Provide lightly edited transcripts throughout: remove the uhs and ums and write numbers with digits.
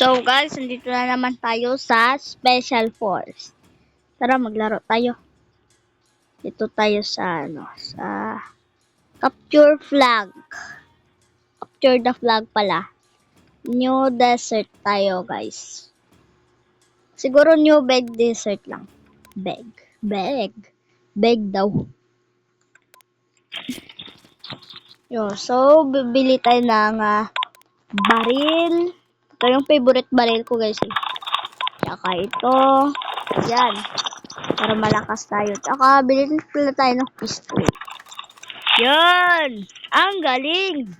So guys, nandito na naman tayo sa Special Force. Tara, maglaro tayo. Dito tayo sa sa Capture Flag. Capture the flag pala. New Desert tayo, guys. Siguro New Beg Desert lang. Beg daw. So bibili tayo ng baril. Ito yung favorite baril ko, guys. Tsaka ito. Yan. Para malakas tayo. Tsaka bilhin pala tayo ng pistol. Yan! Ang galing!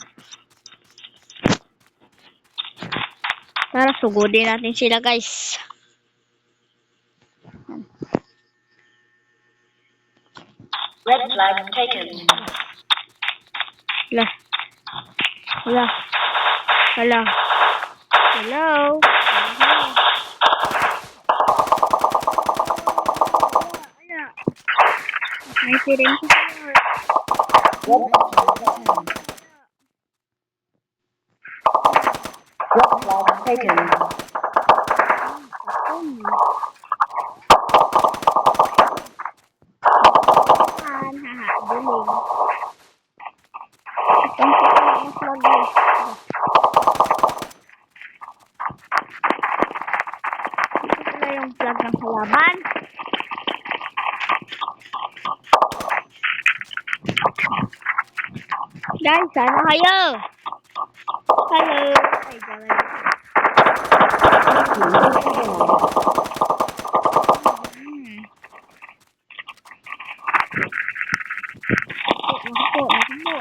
Tara, sugudin natin sila, guys. Red flag taken. Hello. May siren ko. Red flag taken. Duling. Itong ang flag, guys. Ito pala yung flag ng kalaban. Guys, sana kayo. Hello. Ay, gawin.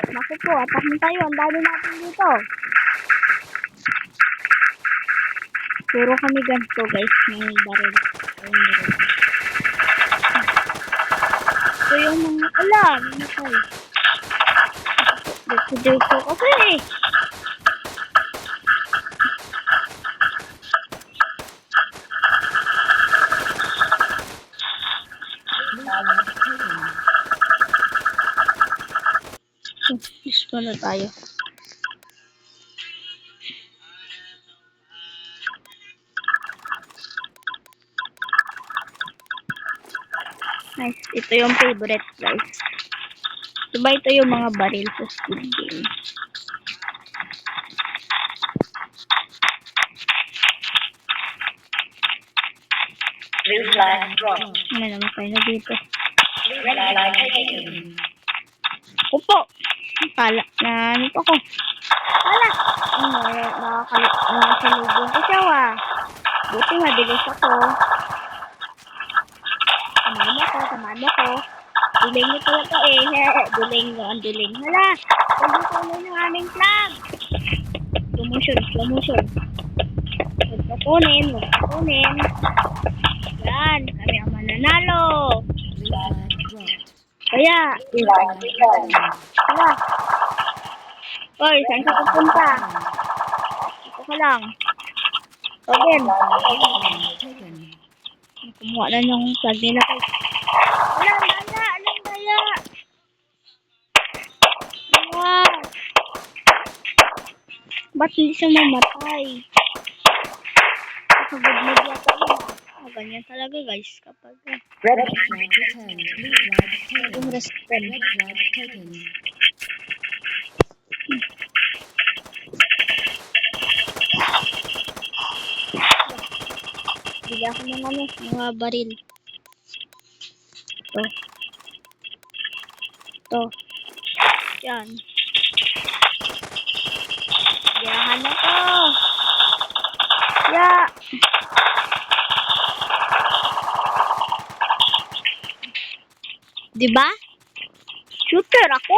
Naku po. Atakin tayo. Ang dami natin dito. Puro kami ganito, guys. May baril. Ito yung mga alam. Dito kasi. Gusto na tayo. Nice. Ito yung favorite, guys. Diba ito yung mga baril sa Squid Game? Blue flag dropped. Ano naman kayo na dito? Red flag taken. Upo! Kala na ano pa ko? Kala! Nakasalubong ko siya, Buti mabilis ako. Tamaan mo ko. Duling mo pala to Duling mo, ang duling. Hala! Huwag mo ng aming flag! Slow motion. Huwag kapunin. Yan, kami ang mananalo. Kaya, hala. Hoy, saan ka pupunta? Ito ka lang. Again. Kumuha na yung flag nila, guys. Alang daya. Ba't hindi siya mamatay? Kapag good yata yun. Ganyan talaga, guys. Kapag Red flag returned. Blue flag taken. yung respond. Red flag taken. Bili ako ng mga baril. Ito. Yan. Yahan na to. Ya. Diba? Shooter ako.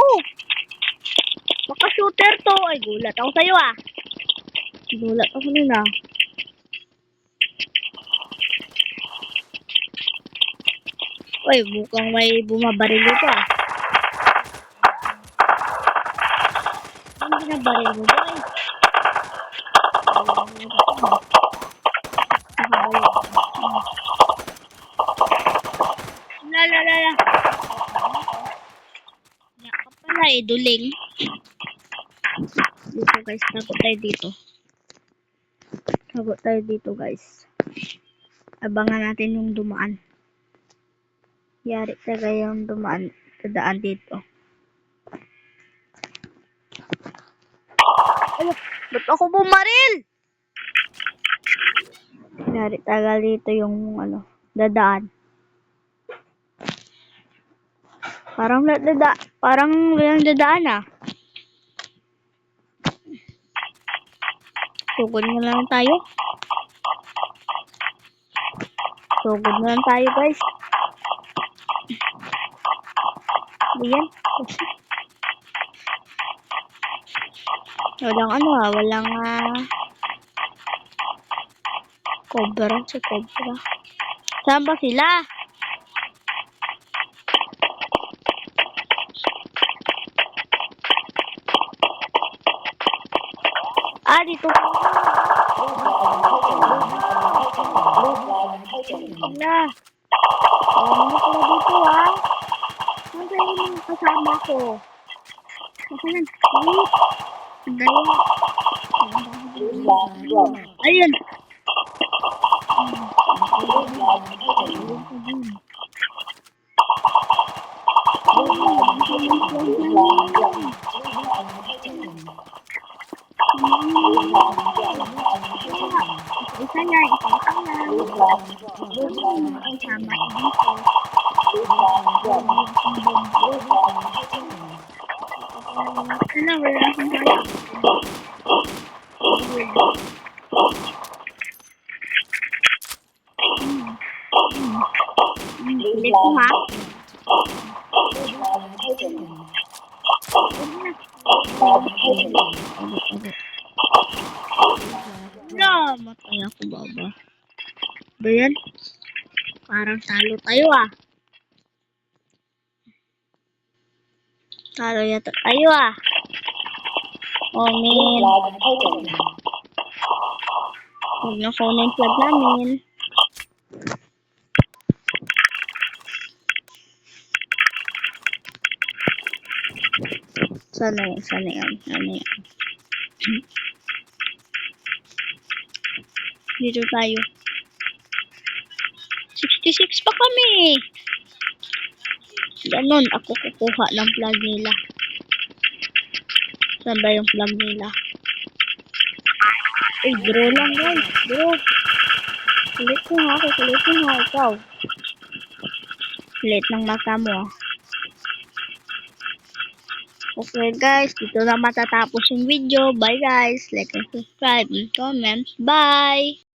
Baka shooter to. Ay, gulat ako sa'yo, Gulat ako nun, Uy, mukhang may bumabaril dito, Ang binabaril mo, boy? La. Yaka pala, duling. Dito, guys, tapos tayo dito. Tago tayo dito guys. Abangan natin yung dumaan. Yari talaga yung dadaan dito. Ay, ba't ako bumaril? Yari talaga dito yung dadaan. Parang walang dadaan ah. Sugod na lang tayo. Sugod na lang tayo guys. Ayan. Walang cobra sa cobra. Saan ba sila? Dito. Wala. Ano pala dito ah? Ano yung kasama ko? Nasaan? Dalawa. Ayun. Isa na. Kasama ko dito. Wala akong kaya. Ulit ko ha. Wala, matay ako baba. Ba yan? Parang talo tayo ah. Talo yata tayo ah. Oh man. Huwag na phone yung flag namin. Sana yan. Dito tayo. 66 pa kami. Ganon, ako kukuha ng flag nila. Saan ba yung flag nila? Ay, draw lang guys. Draw. Kulitin ha. Ikaw. Kulit ng mata mo. Okay guys, dito na matatapos yung video. Bye guys. Like and subscribe and comment. Bye!